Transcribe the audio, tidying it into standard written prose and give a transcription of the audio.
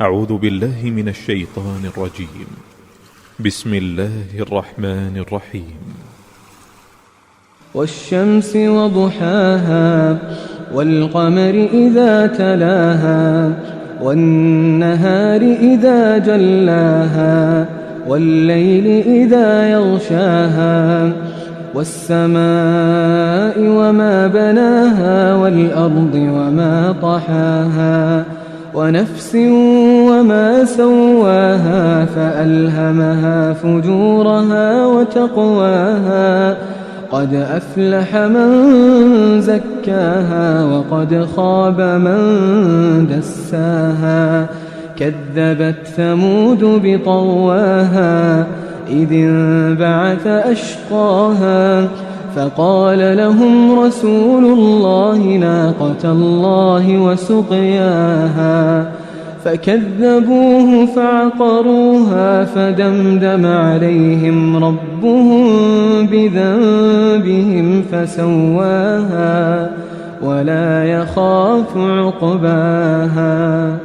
أعوذ بالله من الشيطان الرجيم. بسم الله الرحمن الرحيم. والشمس وضحاها والقمر إذا تلاها والنهار إذا جلاها والليل إذا يغشاها والسماء وما بناها والأرض وما طحاها ونفس وما سواها فألهمها فجورها وتقواها قد أفلح من زكاها وقد خاب من دساها كذبت ثمود بطغواها إذ انبعث أشقاها فقال لهم رسول الله ناقة الله وسقياها فكذبوه فعقروها فدمدم عليهم ربهم بذنبهم فسواها ولا يخاف عقباها.